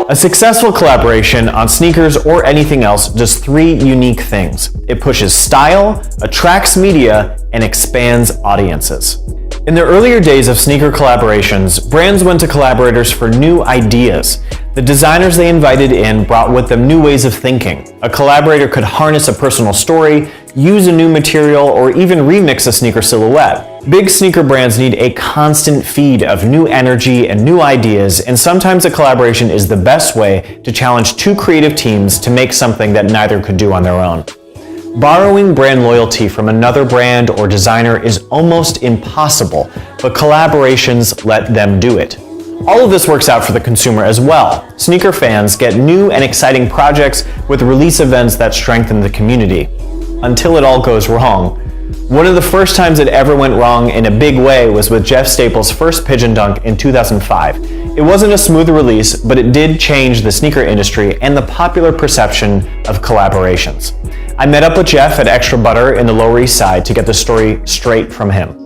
A successful collaboration on sneakers or anything else does three unique things. It pushes style, attracts media, and expands audiences. In the earlier days of sneaker collaborations, brands went to collaborators for new ideas. The designers they invited in brought with them new ways of thinking. A collaborator could harness a personal story, use a new material, or even remix a sneaker silhouette. Big sneaker brands need a constant feed of new energy and new ideas, and sometimes a collaboration is the best way to challenge two creative teams to make something that neither could do on their own. Borrowing brand loyalty from another brand or designer is almost impossible, but collaborations let them do it. All of this works out for the consumer as well. Sneaker fans get new and exciting projects with release events that strengthen the community. Until it all goes wrong. One of the first times it ever went wrong in a big way was with Jeff Staples' first Pigeon Dunk in 2005. It wasn't a smooth release, but it did change the sneaker industry and the popular perception of collaborations. I met up with Jeff at Extra Butter in the Lower East Side to get the story straight from him.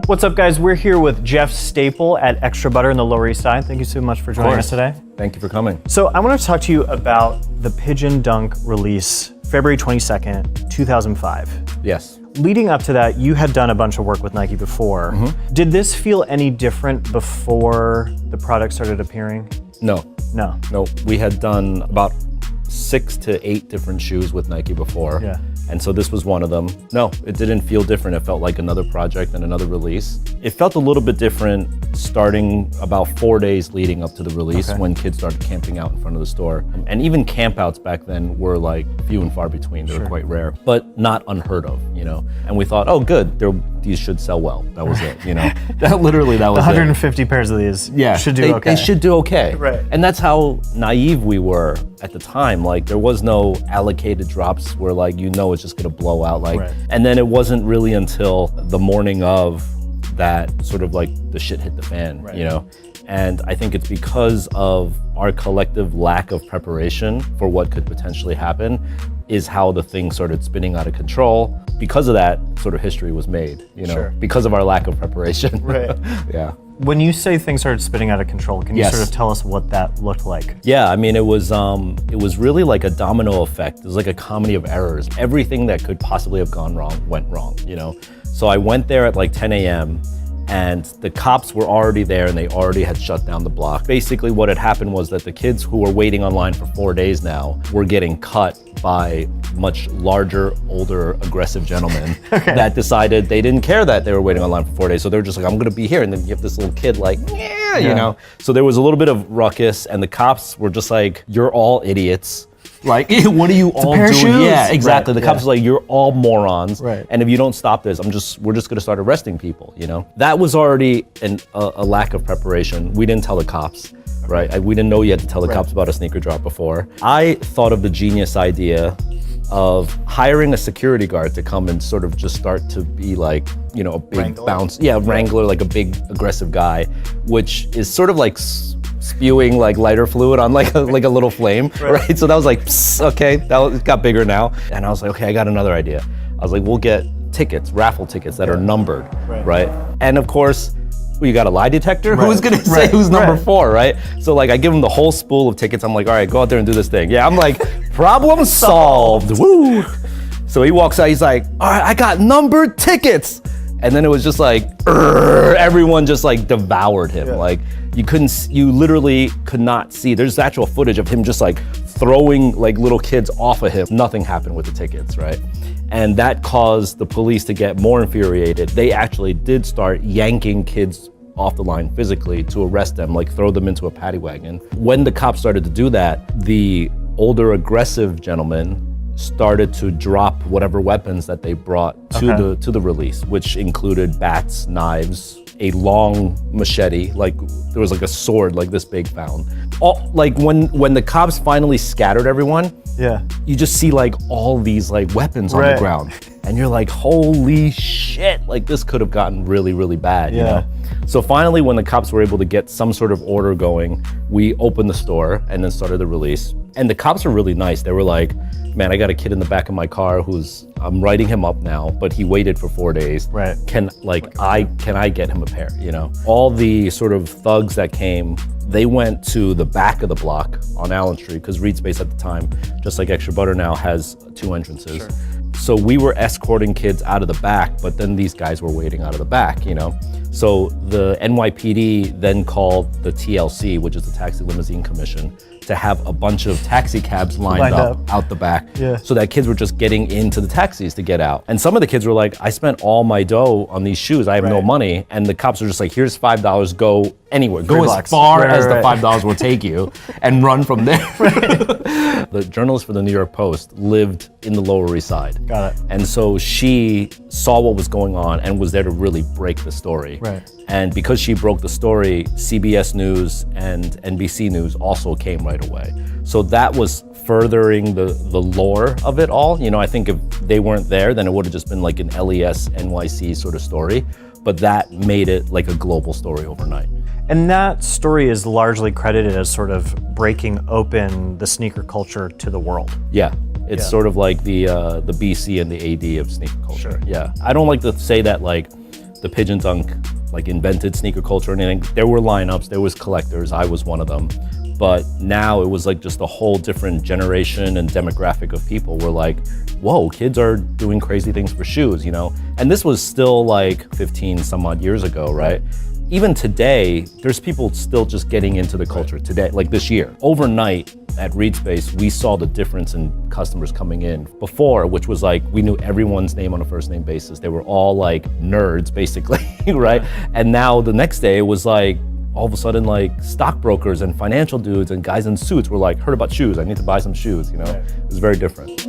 What's up, guys? We're here with Jeff Staple at Extra Butter in the Lower East Side. Thank you so much for joining us today. Thank you for coming. So I want to talk to you about the Pigeon Dunk release, February 22nd, 2005. Yes. Leading up to that, you had done a bunch of work with Nike before. Mm-hmm. Did this feel any different before the product started appearing? No. We had done about 6 to 8 different shoes with Nike before. Yeah. And so this was one of them. No, it didn't feel different. It felt like another project and another release. It felt a little bit different starting about 4 days leading up to the release when kids started camping out in front of the store. And even campouts back then were like few and far between. They were quite rare, but not unheard of, you know? And we thought, oh good, these should sell well. That was it, you know? That was 150 pairs of these should do okay. They should do okay. Right. And that's how naive we were at the time. Like there was no allocated drops where like, you know, it's just gonna blow out. And then it wasn't really until the morning of that sort of like the shit hit the fan, you know? And I think it's because of our collective lack of preparation for what could potentially happen is how the thing started spinning out of control. Because of that, sort of history was made, you know, because of our lack of preparation. Right. Yeah. When you say things started spinning out of control, can you sort of tell us what that looked like? Yeah, I mean, it was really like a domino effect. It was like a comedy of errors. Everything that could possibly have gone wrong went wrong, you know? So I went there at like 10 a.m. and the cops were already there and they already had shut down the block. Basically what had happened was that the kids who were waiting online for 4 days now were getting cut by much larger, older, aggressive gentlemen that decided they didn't care that they were waiting online for 4 days. So they were just like, I'm gonna be here. And then you have this little kid like, you know? So there was a little bit of ruckus and the cops were just like, you're all idiots. Like, what are you all doing? Shoes. Yeah, exactly. The cops are like, you're all morons. Right. And if you don't stop this, we're just gonna start arresting people, you know? That was already a lack of preparation. We didn't tell the cops, right? We didn't know you had to tell the cops about a sneaker drop before. I thought of the genius idea of hiring a security guard to come and sort of just start to be like, you know, a big wrangler, like a big aggressive guy, which is sort of like spewing like lighter fluid on like a little flame, right? So that was like, okay, it got bigger now. And I was like, okay, I got another idea. I was like, we'll get tickets, raffle tickets that are numbered, right? And of course, you got a lie detector? Who's gonna say who's number 4, right? So like I give him the whole spool of tickets. I'm like, all right, go out there and do this thing. Yeah, I'm like, problem solved, woo. So he walks out, he's like, all right, I got numbered tickets. And then it was just like, everyone just like devoured him. Like you literally could not see. There's actual footage of him just like throwing like little kids off of him. Nothing happened with the tickets, right? And that caused the police to get more infuriated. They actually did start yanking kids off the line physically to arrest them, like throw them into a paddy wagon. When the cops started to do that, the older aggressive gentleman started to drop whatever weapons that they brought to the release, which included bats, knives, a long machete, like there was like a sword like this big found. Like when the cops finally scattered everyone, you just see like all these like weapons on the ground. And you're like, holy shit, like this could have gotten really, really bad, you know? So finally, when the cops were able to get some sort of order going, we opened the store and then started the release. And the cops were really nice. They were like, man, I got a kid in the back of my car who's I'm writing him up now, but he waited for 4 days. Right. Can I get him a pair, you know? All the sort of thugs that came, they went to the back of the block on Allen Street, because Reed Space at the time, just like Extra Butter now, has 2 entrances. Sure. So we were escorting kids out of the back, but then these guys were waiting out of the back, you know? So the NYPD then called the TLC, which is the Taxi Limousine Commission, to have a bunch of taxi cabs lined up out the back, so that kids were just getting into the taxis to get out. And some of the kids were like, I spent all my dough on these shoes, I have no money. And the cops were just like, here's $5, go anywhere. Go as far as the $5 will take you and run from there. The journalist for the New York Post lived in the Lower East Side. Got it. And so she saw what was going on and was there to really break the story. Right. And because she broke the story, CBS News and NBC News also came right away. So that was furthering the lore of it all. You know, I think if they weren't there, then it would have just been like an LES NYC sort of story. But that made it like a global story overnight. And that story is largely credited as sort of breaking open the sneaker culture to the world. Yeah. It's sort of like the BC and the AD of sneaker culture. Sure. Yeah. I don't like to say that like the Pigeon Dunk like invented sneaker culture and anything. There were lineups, there was collectors, I was one of them. But now it was like just a whole different generation and demographic of people were like, whoa, kids are doing crazy things for shoes, you know? And this was still like 15 some odd years ago, right? Even today, there's people still just getting into the culture today, like this year. Overnight at Reed Space, we saw the difference in customers coming in. Before, which was like, we knew everyone's name on a first name basis. They were all like nerds, basically, right? And now the next day it was like, all of a sudden like stockbrokers and financial dudes and guys in suits were like, heard about shoes, I need to buy some shoes, you know? It was very different.